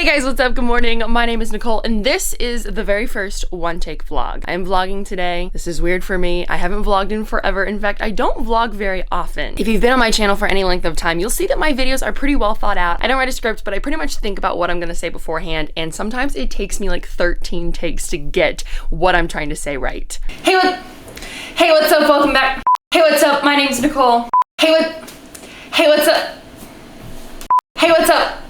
Hey guys, what's up? Good morning. My name is Nicole and this is the very first one take vlog. I'm vlogging today. This is weird for me. I haven't vlogged in forever. In fact, I don't vlog very often. If you've been on my channel for any length of time, you'll see that my videos are pretty well thought out. I don't write a script, but I pretty much think about what I'm gonna say beforehand, and sometimes it takes me like 13 takes to get what I'm trying to say right. Hey, what's up? Welcome back. Hey, what's up? My name's Nicole. Hey, what's up? Hey, what's up?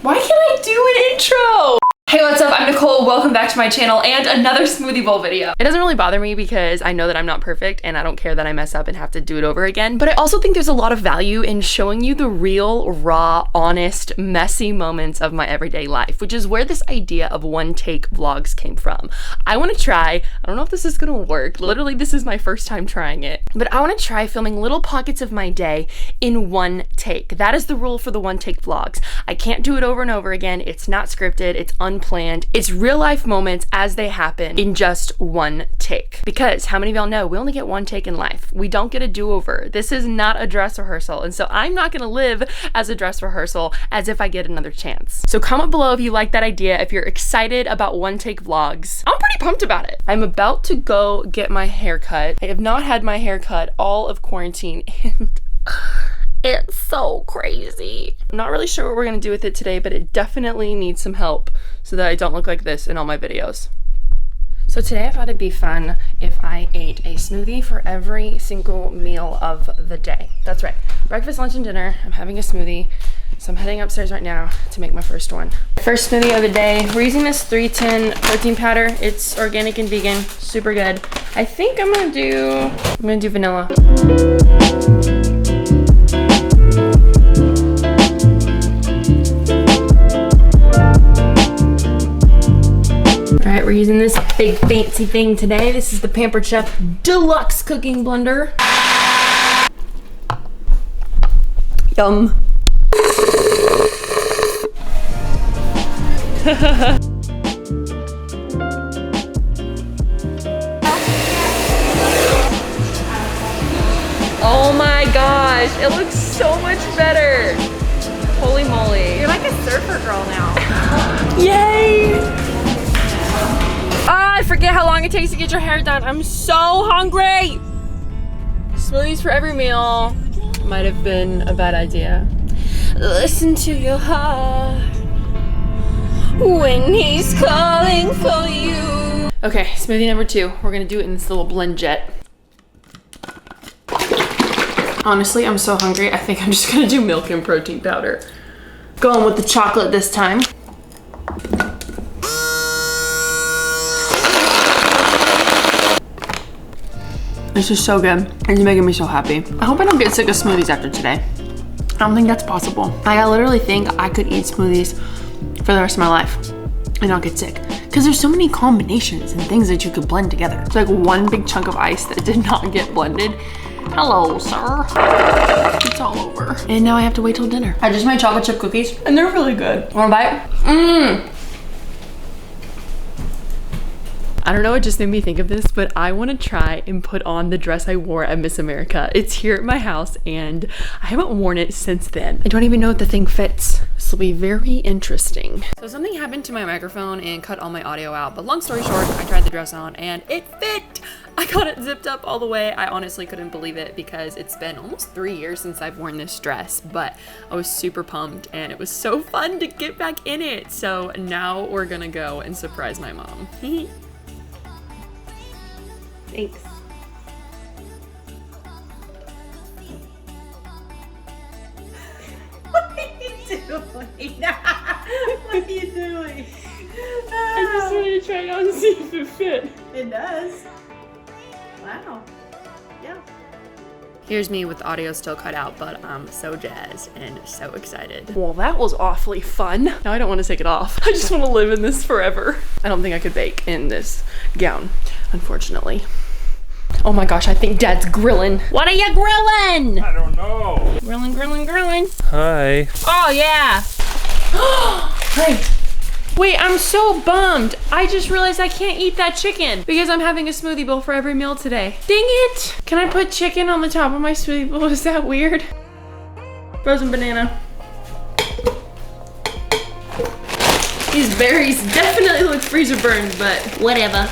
Why can't I do an intro? Hey, what's up? I'm Nicole. Welcome back to my channel and another smoothie bowl video. It doesn't really bother me because I know that I'm not perfect and I don't care that I mess up and have to do it over again. But I also think there's a lot of value in showing you the real, raw, honest, messy moments of my everyday life, which is where this idea of one take vlogs came from. I want to try, I don't know if this is gonna work. Literally, this is my first time trying it, but I want to try filming little pockets of my day in one take. That is the rule for the one take vlogs. I can't do it over and over again. It's not scripted. It's unplanned. It's real life moments as they happen in just one take. Because how many of y'all know we only get one take in life? We don't get a do-over. This is not a dress rehearsal. And so I'm not gonna live as a dress rehearsal as if I get another chance. So comment below if you like that idea, if you're excited about one take vlogs. I'm pretty pumped about it. I'm about to go get my hair cut. I have not had my hair cut all of quarantine and it's so crazy. I'm not really sure what we're gonna do with it today, but it definitely needs some help so that I don't look like this in all my videos. So today I thought it'd be fun if I ate a smoothie for every single meal of the day. That's right, breakfast, lunch, and dinner. I'm having a smoothie. So I'm heading upstairs right now to make my first one. First smoothie of the day. We're using this 310 protein powder. It's organic and vegan, super good. I think I'm gonna do vanilla. All right, we're using this big fancy thing today. This is the Pampered Chef Deluxe Cooking Blender. Yum. Oh my gosh, it looks so much better. Holy moly. You're like a surfer girl now. Yay! I forget how long it takes to get your hair done. I'm so hungry. Smoothies for every meal might have been a bad idea. Listen to your heart when he's calling for you. Okay, smoothie number 2. We're gonna do it in this little blend jet. Honestly, I'm so hungry. I think I'm just gonna do milk and protein powder. Going with the chocolate this time. This is so good. It's making me so happy. I hope I don't get sick of smoothies after today. I don't think that's possible. I literally think I could eat smoothies for the rest of my life and not get sick. Because there's so many combinations and things that you could blend together. It's like one big chunk of ice that did not get blended. Hello, sir. It's all over. And now I have to wait till dinner. I just made chocolate chip cookies and they're really good. Want a bite? Mmm. I don't know what just made me think of this, but I want to try and put on the dress I wore at Miss America. It's here at my house and I haven't worn it since then. I don't even know if the thing fits. This will be very interesting. So something happened to my microphone and cut all my audio out, but long story short, I tried the dress on and it fit. I got it zipped up all the way. I honestly couldn't believe it because it's been almost 3 years since I've worn this dress, but I was super pumped and it was so fun to get back in it. So now we're gonna go and surprise my mom. Thanks. What are you doing? What are you doing? I just wanted to try it on and see if it fit. It does. Wow. Yeah. Here's me with the audio still cut out, but I'm so jazzed and so excited. Well, that was awfully fun. Now I don't want to take it off. I just want to live in this forever. I don't think I could bake in this gown, unfortunately. Oh my gosh, I think Dad's grilling. What are you grilling? I don't know. Grilling. Hi. Oh yeah. Great. Wait, I'm so bummed. I just realized I can't eat that chicken because I'm having a smoothie bowl for every meal today. Dang it. Can I put chicken on the top of my smoothie bowl? Is that weird? Frozen banana. These berries definitely look freezer burned, but whatever.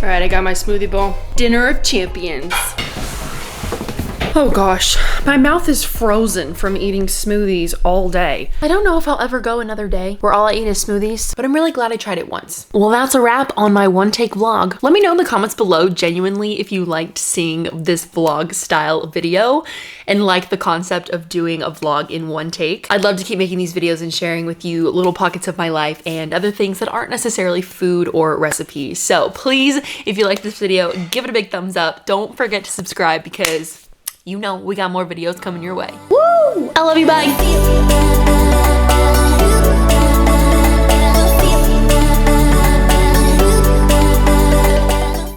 All right, I got my smoothie bowl. Dinner of champions. Oh gosh, my mouth is frozen from eating smoothies all day. I don't know if I'll ever go another day where all I eat is smoothies, but I'm really glad I tried it once. Well, that's a wrap on my one take vlog. Let me know in the comments below genuinely if you liked seeing this vlog style video and like the concept of doing a vlog in one take. I'd love to keep making these videos and sharing with you little pockets of my life and other things that aren't necessarily food or recipes. So please, if you like this video, give it a big thumbs up. Don't forget to subscribe because you know we got more videos coming your way. Woo! I love you, bye!